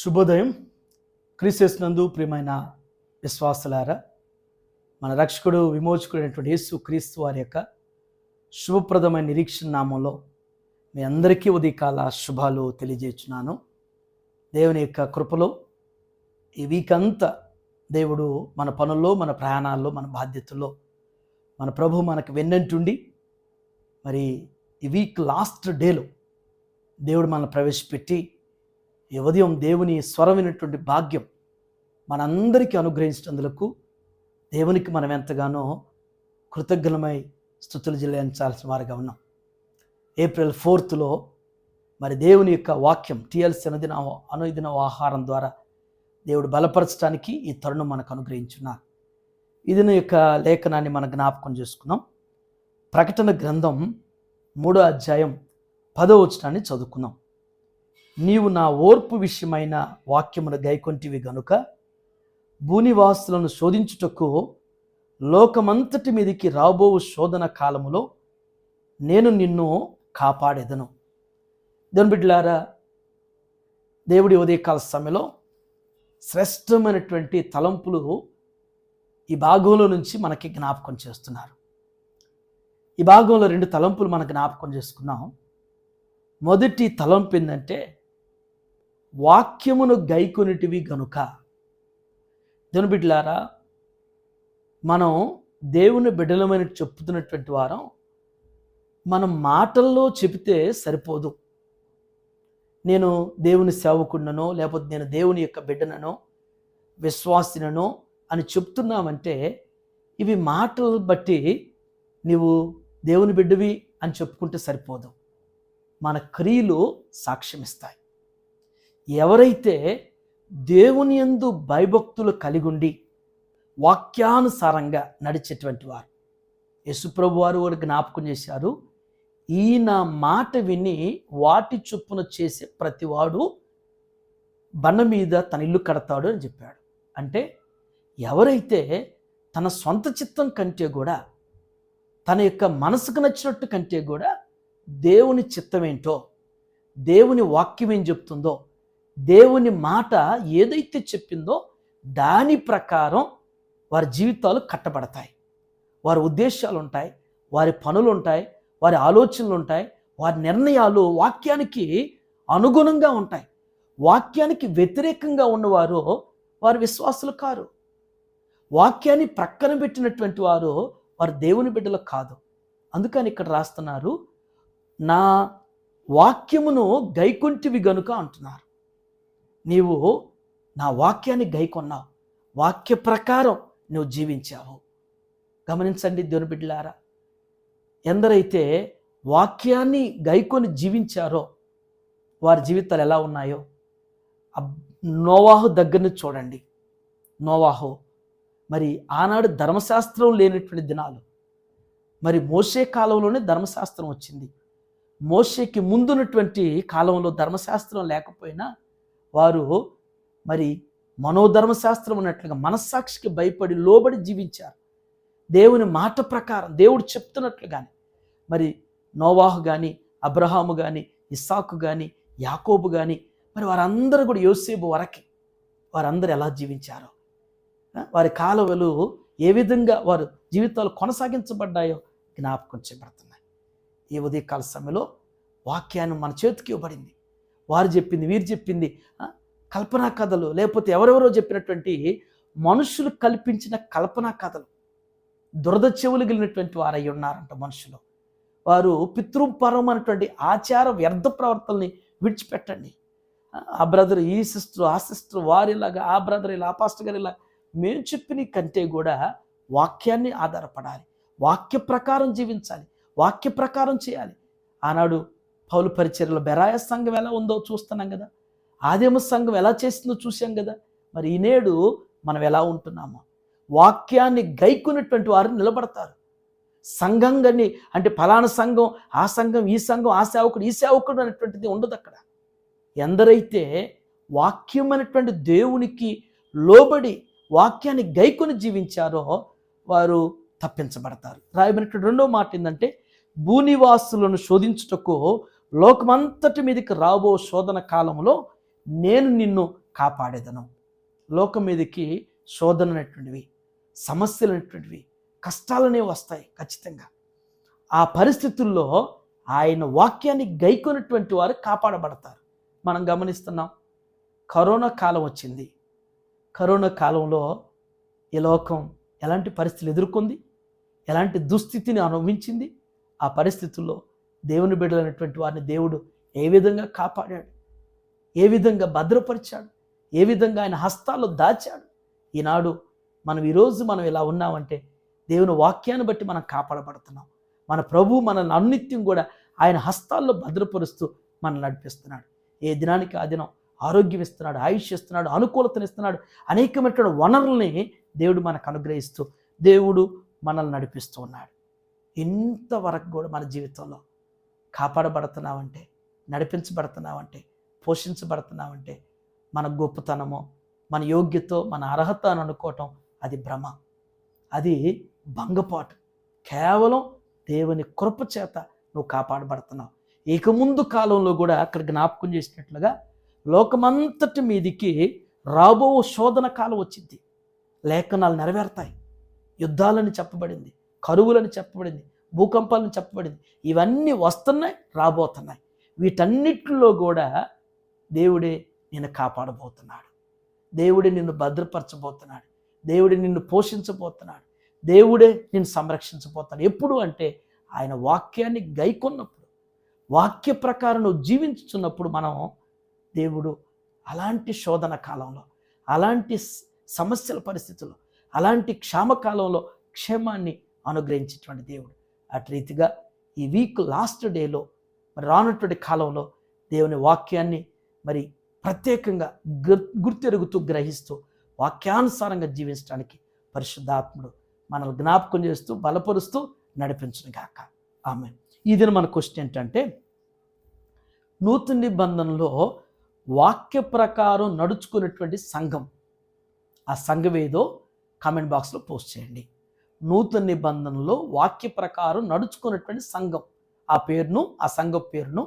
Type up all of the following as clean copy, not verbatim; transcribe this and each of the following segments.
శుభోదయం. క్రీస్తునందు ప్రియమైన విశ్వాసులారా, మన రక్షకుడు విమోచకుడైనటువంటి యేసు క్రీస్తు వారి యొక్క శుభప్రదమైన నిరీక్షణ నామంలో మీ అందరికీ ఉదయకాల శుభాలు తెలియజేస్తున్నాను. దేవుని యొక్క కృపలో ఈ వీక్ అంతా దేవుడు మన పనుల్లో, మన ప్రయాణాల్లో, మన బాధ్యతల్లో మన ప్రభు మనకు వెన్నంటుండి మరి ఈ వీక్ లాస్ట్ డేలో దేవుడు మనల్ని ప్రవేశపెట్టి ఈ ఉదయం దేవుని స్వరమైనటువంటి భాగ్యం మనందరికీ అనుగ్రహించినందులకు దేవునికి మనం ఎంతగానో కృతజ్ఞమై స్తుతులు చెల్లించాల్సిన వారిగా ఉన్నాం. ఏప్రిల్ 4th మరి దేవుని యొక్క వాక్యం టిఎల్సి అనుదిన ఆహారం ద్వారా దేవుడు బలపరచడానికి ఈ తరుణం మనకు అనుగ్రహించున్నారు. ఇది యొక్క లేఖనాన్ని మనం జ్ఞాపకం చేసుకున్నాం. ప్రకటన గ్రంథం 3వ అధ్యాయం 10వ వచనాన్ని చదువుకున్నాం. నీవు నా ఓర్పు విషయమైన వాక్యమును గైకొంటివి గనుక భూనివాసులను శోధించుటకు లోకమంతటి మీదికి రాబో శోధన కాలములో నేను నిన్ను కాపాడేదను. దేవుని బిడ్డలారా, దేవుడి ఉదయకాల సమయంలో శ్రేష్టమైనటువంటి తలంపులు ఈ భాగంలో నుంచి మనకి జ్ఞాపకం చేస్తున్నారు. ఈ భాగంలో 2 తలంపులు మనం జ్ఞాపకం చేసుకున్నాం. మొదటి తలంపు ఏంటంటే వాక్యమును గైకొనిటివి గనుక. దేవుని బిడ్డలారా, మనం దేవుని బిడ్డలమని చెప్తున్నటువంటి వారం మనం మాటల్లో చెబితే సరిపోదు. నేను దేవుని సేవకుడినో లేకపోతే నేను దేవుని యొక్క బిడ్డననో విశ్వాసిననో అని చెప్తున్నామంటే ఇవి మాటలు బట్టి నీవు దేవుని బిడ్డవి అని చెప్పుకుంటే సరిపోదు. మన క్రియలు సాక్ష్యమిస్తాయి. ఎవరైతే దేవుని యందు భయభక్తులు కలిగుండి వాక్యానుసారంగా నడిచేటువంటి వారు, యేసుప్రభు వారు కూడా జ్ఞాపకం చేశారు, ఈ నా మాట విని వాటి చొప్పున చేసే ప్రతివాడు బండ మీద తన ఇల్లు కడతాడు అని చెప్పాడు. అంటే ఎవరైతే తన సొంత చిత్తం కంటే కూడా తన యొక్క మనసుకు నచ్చినట్టు కంటే కూడా దేవుని చిత్తం ఏంటో, దేవుని వాక్యం ఏం చెప్తుందో, దేవుని మాట ఏదైతే చెప్పిందో దాని ప్రకారం వారి జీవితాలు కట్టబడతాయి. వారి ఉద్దేశాలు ఉంటాయి, వారి పనులు ఉంటాయి, వారి ఆలోచనలు ఉంటాయి, వారి నిర్ణయాలు వాక్యానికి అనుగుణంగా ఉంటాయి. వాక్యానికి వ్యతిరేకంగా ఉన్నవారు వారి విశ్వాసులు కారు. వాక్యాన్ని ప్రక్కన పెట్టినటువంటి వారు వారు దేవుని బిడ్డలు కాదు. అందుకని ఇక్కడ రాస్తున్నారు, నా వాక్యమును గైకొంటివి గనుక అంటున్నారు. నీవు నా వాక్యాన్ని గైకొన్నావు, వాక్య ప్రకారం నువ్వు జీవించావు. గమనించండి దేవుని బిడ్డలారా, ఎందరైతే వాక్యాన్ని గైకొని జీవించారో వారి జీవితాలు ఎలా ఉన్నాయో నోవాహు దగ్గరని చూడండి. నోవాహు మరి ఆనాడు ధర్మశాస్త్రం లేనటువంటి దినాలు, మరి మోషే కాలంలోనే ధర్మశాస్త్రం వచ్చింది. మోషేకి ముందున్నటువంటి కాలంలో ధర్మశాస్త్రం లేకపోయినా వారు మరి మనోధర్మశాస్త్రం ఉన్నట్లుగా మనస్సాక్షికి భయపడి లోబడి జీవించారు. దేవుని మాట ప్రకారం దేవుడు చెప్తున్నట్లుగానే మరి నోవాహు కానీ, అబ్రహాము కానీ, ఇస్సాకు కానీ, యాకోబు కానీ, మరి వారందరూ కూడా యోసేపు వరకి వారందరూ ఎలా జీవించారో, వారి కాలువలు ఏ విధంగా వారు జీవితాలు కొనసాగించబడ్డాయో జ్ఞాపకం చేయబడుతున్నాయి. ఈ ఉదయకాల సమయంలో వాక్యాన్ని మన చేతికి ఇవ్వబడింది. వారు చెప్పింది, వీరు చెప్పింది కల్పనా కథలు, లేకపోతే ఎవరెవరో చెప్పినటువంటి మనుషులు కల్పించిన కల్పనా కథలు, దురద చెవులు కలిగినటువంటి వారు అయి ఉన్నారంట మనుషులు. వారు పితృపరమైనటువంటి ఆచార వ్యర్థ ప్రవర్తనని విడిచిపెట్టండి. ఆ బ్రదర్, ఈ సిస్టర్, ఆ సిస్టర్ వారిలాగా, ఆ బ్రదర్ ఇలా, ఆ పాస్టర్ గారు ఇలా, మేము చెప్పిన కంటే కూడా వాక్యాన్ని ఆధారపడాలి, వాక్య ప్రకారం జీవించాలి, వాక్య ప్రకారం చేయాలి. ఆనాడు పౌలు పరిచర్యలో బెరాయ సంఘం ఎలా ఉందో చూస్తున్నాం కదా, ఆదిమ సంఘం ఎలా చేసిందో చూసాం కదా. మరి ఈనేడు మనం ఎలా ఉంటున్నామో, వాక్యాన్ని గైకున్నటువంటి వారు నిలబడతారు. సంఘంగాని అంటే ఫలానా సంఘం, ఆ సంఘం, ఈ సంఘం, ఆ సేవకుడు, ఈ సేవకుడు అనేటువంటిది ఉండదు అక్కడ. ఎందరైతే వాక్యం అనేటువంటి దేవునికి లోబడి వాక్యాన్ని గైకొని జీవించారో వారు తప్పించబడతారు. రాయబడినటువంటి 2వ మాట ఏంటంటే, భూనివాసులను శోధించుటకు లోకమంతటి మీదకి రాబో శోధన కాలంలో నేను నిన్ను కాపాడేదను. లోకం మీదకి శోధన అనేటువంటివి, సమస్యలు అనేటువంటివి, కష్టాలనే వస్తాయి ఖచ్చితంగా. ఆ పరిస్థితుల్లో ఆయన వాక్యాన్ని గైకొన్నటువంటి వారు కాపాడబడతారు. మనం గమనిస్తున్నాం, కరోనా కాలం వచ్చింది. కరోనా కాలంలో ఈ లోకం ఎలాంటి పరిస్థితులు ఎదుర్కొంది, ఎలాంటి దుస్థితిని అనుభవించింది. ఆ పరిస్థితుల్లో దేవుని బిడ్డలైనటువంటి వారిని దేవుడు ఏ విధంగా కాపాడాడు, ఏ విధంగా భద్రపరిచాడు, ఏ విధంగా ఆయన హస్తాల్లో దాచాడు. ఈనాడు ఈరోజు మనం ఇలా ఉన్నామంటే దేవుని వాక్యాన్ని బట్టి మనం కాపాడబడుతున్నాం. మన ప్రభు మనల్ని అనిత్యం కూడా ఆయన హస్తాల్లో భద్రపరుస్తూ మనల్ని నడిపిస్తున్నాడు. ఏ దినానికి ఆ దినం ఆరోగ్యం ఇస్తున్నాడు, ఆయుష్ ఇస్తున్నాడు, అనుకూలతనిస్తున్నాడు. అనేకమైనటువంటి వనరుల్ని దేవుడు మనకు అనుగ్రహిస్తూ దేవుడు మనల్ని నడిపిస్తూ ఉన్నాడు. ఇంతవరకు కూడా మన జీవితంలో కాపాడబడుతున్నామంటే, నడిపించబడుతున్నామంటే, పోషించబడుతున్నామంటే మన గొప్పతనమో, మన యోగ్యతో, మన అర్హత అని అనుకోవటం అది భ్రమ, అది భంగపాటు. కేవలం దేవుని కృప చేత నువ్వు కాపాడబడుతున్నావు. ఇక ముందు కాలంలో కూడా అక్కడ జ్ఞాపకం చేసినట్లుగా లోకమంతటి మీదికి రాబో శోధన కాలం వచ్చింది. లేఖనాలు నెరవేరుతాయి. యుద్ధాలని చెప్పబడింది, కరువులని చెప్పబడింది, భూకంపాలని చెప్పబడింది. ఇవన్నీ వస్తున్నాయి, రాబోతున్నాయి. వీటన్నిటిలో కూడా దేవుడే నిన్ను కాపాడబోతున్నాడు. దేవుడే నిన్ను భద్రపరచబోతున్నాడు. దేవుడే నిన్ను పోషించబోతున్నాడు. దేవుడే నిన్ను సంరక్షించబోతున్నాడు. ఎప్పుడు అంటే ఆయన వాక్యాన్ని గైకొన్నప్పుడు, వాక్య ప్రకారం నువ్వు జీవించుతున్నప్పుడు దేవుడు అలాంటి శోధన కాలంలో, అలాంటి సమస్యల పరిస్థితుల్లో, అలాంటి క్షామకాలంలో క్షేమాన్ని అనుగ్రహించేటువంటి దేవుడు. అటు రీతిగా ఈ వీక్ లాస్ట్ డేలో రానటువంటి కాలంలో దేవుని వాక్యాన్ని ప్రత్యేకంగా గుర్తెరుగుతూ గ్రహిస్తూ వాక్యానుసారంగా జీవించడానికి పరిశుద్ధాత్ముడు మనల్ని జ్ఞాపకం చేస్తూ బలపరుస్తూ నడిపించును గాక. ఆమేన్. ఈ దిన మన క్వశ్చన్ ఏంటంటే, నూతన నిబంధనలో వాక్య ప్రకారం నడుచుకునేటువంటి సంఘం, ఆ సంఘం ఏదో కామెంట్ బాక్స్లో పోస్ట్ చేయండి. నూతన నిబంధనలో వాక్య ప్రకారం నడుచుకునేటువంటి సంఘం, ఆ సంఘం పేరును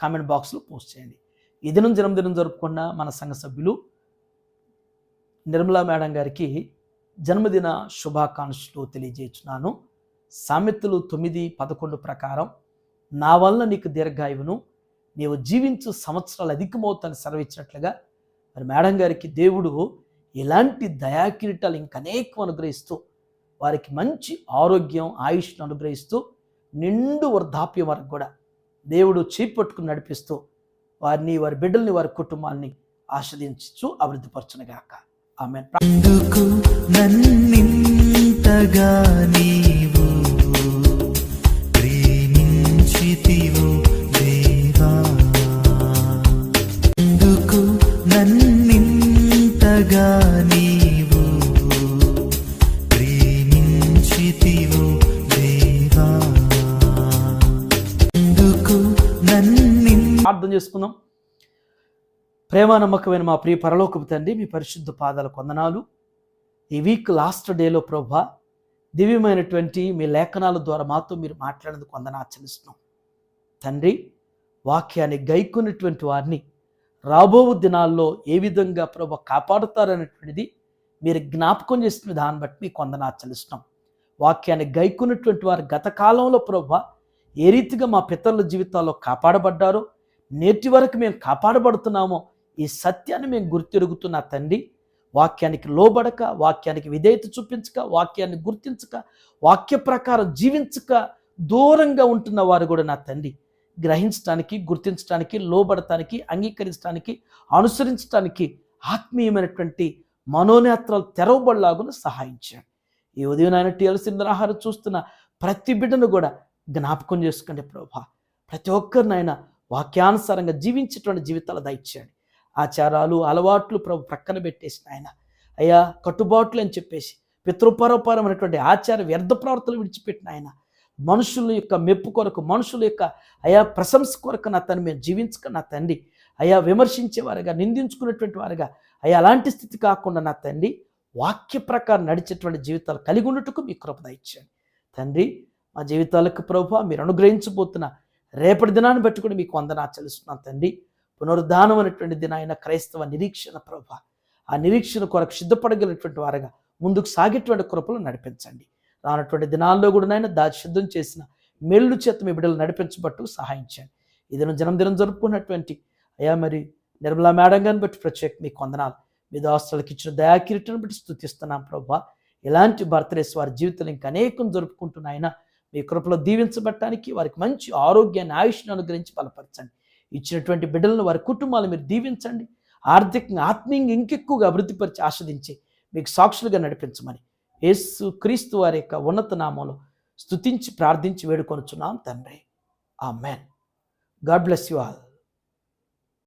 కామెంట్ బాక్స్లో పోస్ట్ చేయండి. ఈ దినం జన్మదినం జరుపుకున్న మన సంఘ సభ్యులు నిర్మలా మేడం గారికి జన్మదిన శుభాకాంక్షలు తెలియజేస్తున్నాను. సామెతలు 9:11 ప్రకారం, నా వలన నీకు దీర్ఘాయువును, నీవు జీవించు సంవత్సరాలు అధికమవుతాన్ని సెలవిచ్చినట్లుగా మేడం గారికి దేవుడు ఇలాంటి దయాకిరీటాలు ఇంకనేకం అనుగ్రహిస్తూ, వారికి మంచి ఆరోగ్యం, ఆయుష్ను అనుగ్రహిస్తూ, నిండు వృద్ధాప్యం వరకు కూడా దేవుడు చేపట్టుకుని నడిపిస్తూ వారిని, వారి బిడ్డల్ని, వారి కుటుంబాన్ని ఆస్వాదించు అభివృద్ధిపరచునుగాక. ఆమేన్. ఎందుకు నన్నింతగా నీవు ప్రేమించితివో దేవా, ఎందుకు నన్నింతగా నీవు ప్రేమించితివో దేవా, ఎందుకు ప్రార్థన చేసుకుందాం. ప్రేమ నమ్మకమైన మా ప్రియ పరలోకపు తండ్రి, మీ పరిశుద్ధ పాదాలకు వందనాలు. ఈ వీక్ లాస్ట్ డేలో ప్రభువా, దివ్యమైనటువంటి మీ లేఖనాల ద్వారా మాతో మీరు మాట్లాడేందుకు వందనాలు చెల్లిస్తున్నాం తండ్రి. వాక్యాన్ని గైకొన్నటువంటి వారిని రాబో దినాల్లో ఏ విధంగా ప్రభు కాపాడుతారనేటువంటిది మీరు జ్ఞాపకం చేసిన దాన్ని బట్టి మీకు వందనాలు చెల్లిస్తున్నాం. వాక్యాన్ని గైకొన్నటువంటి వారు గత కాలంలో ప్రభువా ఏ రీతిగా మా పితరుల జీవితాల్లో కాపాడబడ్డారో, నేటి వరకు మేము కాపాడబడుతున్నామో ఈ సత్యాన్ని మేము గుర్తెరుగుతున్నా తండ్రి. వాక్యానికి లోబడక, వాక్యానికి విధేయత చూపించక, వాక్యాన్ని గుర్తించక, వాక్య ప్రకారం జీవించక దూరంగా ఉంటున్న వారు కూడా నా తండ్రి గ్రహించడానికి, గుర్తించడానికి, లోబడటానికి, అంగీకరించడానికి, అనుసరించడానికి ఆత్మీయమైనటువంటి మనోనేత్రాలు తెరవబడలాగున సహాయం చేయండి. ఈ ఉదయం నాయన టీఎల్సీ ఆహారం చూస్తున్న ప్రతి బిడ్డను కూడా జ్ఞాపకం చేసుకోండి ప్రభా. ప్రతి ఒక్కరినైనా వాక్యానుసారంగా జీవించేటువంటి జీవితాలు దయచేయండి. ఆచారాలు, అలవాట్లు ప్రభు ప్రక్కన పెట్టేసిన ఆయన అయ్యా, కట్టుబాట్లు అని చెప్పేసి పితృపరపరమైనటువంటి ఆచార వ్యర్థ ప్రవర్తనలు విడిచిపెట్టిన ఆయన, మనుషుల యొక్క మెప్పు కొరకు, మనుషుల యొక్క అయా ప్రశంస కొరకు నా తను మేము జీవించక నా తండ్రి అయా విమర్శించేవారుగా, నిందించుకునేటువంటి వారుగా అయ్యా అలాంటి స్థితి కాకుండా నా తండ్రి వాక్య ప్రకారం నడిచేటువంటి జీవితాలు కలిగి ఉన్నట్టుకు మీ కృప దయచేయండి తండ్రి. మా జీవితాలకు ప్రభువా మీరు అనుగ్రహించబోతున్న రేపటి దినాన్ని బట్టి కూడా మీకు వందనాలు చెల్లిస్తున్నాను తండ్రి. పునరుద్ధానం అనేటువంటిది నాయన క్రైస్తవ నిరీక్షణ ప్రభా. ఆ నిరీక్షణ కొరకు సిద్ధపడగలిగినటువంటి వారుగా ముందుకు సాగేటువంటి కృపలు నడిపించండి. రానటువంటి దినాల్లో కూడా నాయన సిద్ధం చేసిన మేలు చేత మీ బిడ్డలు నడిపించబట్టు సహాయం చేయండి. ఈ దినం జన్మదినం జరుపుకున్నటువంటి అయ్యా మరి నిర్మలా మేడం గారిని బట్టి ప్రత్యేక మీకు వందనాలు. మీ దాస్తులకు ఇచ్చిన దయాకిరీటను బట్టి స్తుతిస్తున్నాం ప్రభా. ఇలాంటి బర్త్డేస్ వారి జీవితంలో ఇంకా అనేకం జరుపుకుంటున్నాయన మీ కృపలో దీవించబట్టడానికి వారికి మంచి ఆరోగ్యాన్ని ఆయుష్ను అనుగ్రహించి బలపరచండి. ఇచ్చినటువంటి బిడ్డలను వారి కుటుంబాలు మీరు దీవించండి. ఆర్థికంగా ఆత్మీయంగా ఇంకెక్కువగా అభివృద్ధిపరిచి ఆస్వాదించి మీకు సాక్షులుగా నడిపించమని యేసు క్రీస్తు వారి యొక్క ఉన్నత నామంలో స్తుతించి ప్రార్థించి వేడుకొనుచున్నాం తండ్రి. ఆమేన్. God bless you all.